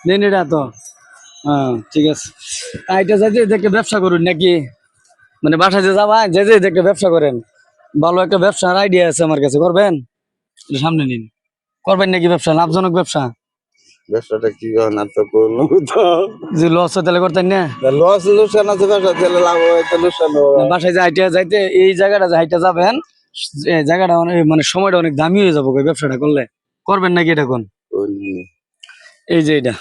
নেন এটা তো। হ্যাঁ ঠিক আছে। এটা যাইতে দেখে ব্যবসা করুন নাকি, মানে বাসায় যে যাবা যে যে দেখে ব্যবসা করেন, ভালো একটা ব্যবসার আইডিয়া আছে আমার কাছে, করবেন? এটা সামনে নিন, করবেন নাকি ব্যবসা, লাভজনক ব্যবসা? ব্যবসাটা কি হয় না তো করলো তো, যে লস হয় তাহলে করতেন না? লস লোকসান আছে, ব্যবসা দিলে লাভ হয় তো লোকসান না, হয়। বাসায় যে হাইটে যাইতে এই জায়গাটা যে হাইটে যাবেন, এই জায়গাটা অনেক মানে সময়টা অনেক দামি হয়ে যাবো ওই ব্যবসাটা করলে, করবেন নাকি এটা কোন? এই যে এটা,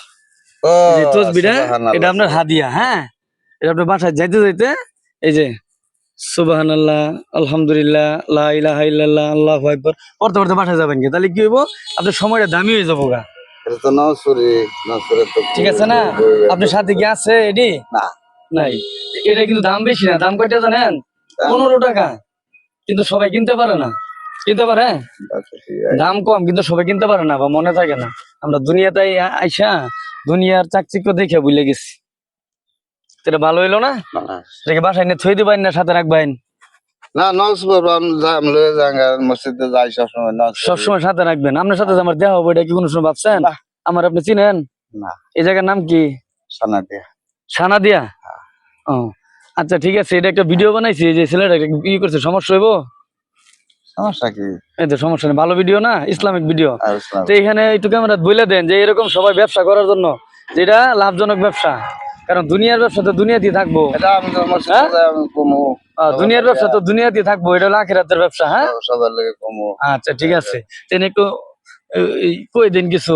ও এই যে তসবিটা, এটা সুবহানাল্লাহ, আপনার হাদিয়া। হ্যাঁ, এটা আপনার বাসায় যাইতে যাইতে এই যে সুবহানাল্লাহ, আলহামদুলিল্লাহ, লা ইলাহা ইল্লাল্লাহ, আল্লাহু আকবার পড়তে পড়তে বাসায় যাবেন কি, তাহলে কি হইব, আপনার সময়টা দামি হয়ে যাবো গা। এটা তো নসুরি, নসুরি তো ঠিক আছে না? আপনার সাথে কি আছে এডি? না। নাই। এটা কিন্তু দাম বেশি না, দাম কয়টা জানেন? 15 টাকা। কিন্তু সবাই কিনতে পারে না। কিনতে পারে? দাম কম কিন্তু সবাই কিনতে পারে না বা মনে থাকে না। আমরা দুনিয়াতে আইসা দুনিয়ার চাকচিক্য দেখে ভুলে গেছি। এটা ভালো হইলো না? এটাকে বাসায় নিয়ে থই দিবেন না সাথে রাখবেন? না, নজ পড়বো, আমি লয়ে যাই মসজিদে, যাই সবসময় নজ সবসময় সাথে রাখবেন। আপনার সাথে যে আমার দেওয়া হবে এটা কি কোনো সময় ভাবছেন? আমার আপনি চিনেন? না। এই জায়গার নাম কি? সানাদিয়া। সানাদিয়া? ও আচ্ছা ঠিক আছে, এটা একটা ভিডিও বানাইছি, যে ছেলেটা ই করছে, সমস্যা হইব? সমস্যা কি? এই তো সমস্যা নেই, ভালো ভিডিও না, ইসলামিক ভিডিও। আর ইসলাম। তো এখানে একটু ক্যামেরা বলে দেন যে এরকম সবাই ব্যবসা করার জন্য, যেটা লাভজনক ব্যবসা, কারণ দুনিয়ার ব্যবসা তো দুনিয়াতেই থাকবো। এটা আমি তো মসজিদে যাই, আমি কমু। দুনিয়ার ব্যবসা তো দুনিয়াতেই থাকবো, এটা হলো আখিরাতের ব্যবসা। হ্যাঁ সবার লেগে কমু। আচ্ছা ঠিক আছে, তেন একটু কই দিন কিছু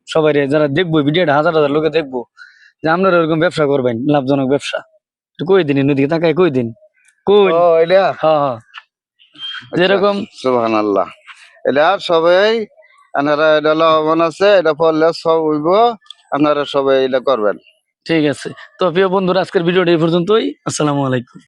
সবাই যারা দেখবো ভিডিওটা, হাজার হাজার লোকে দেখবো, যে আপনারা এরকম ব্যবসা করবেন, লাভজনক ব্যবসা, একটু কই দিন, নদীকে তাকায় কই দিন, কই। ও এটা হ্যাঁ হ্যাঁ, যেরকম সুবহানাল্লাহ, এটা সবাই আপনারা, এটা লাভবান আছে, এটা পড়লে সব হইব, আপনারা সবাই এটা করবেন। ঠিক আছে। তো প্রিয় বন্ধুরা, আজকের ভিডিওটা এই পর্যন্তই। আসসালামু আলাইকুম।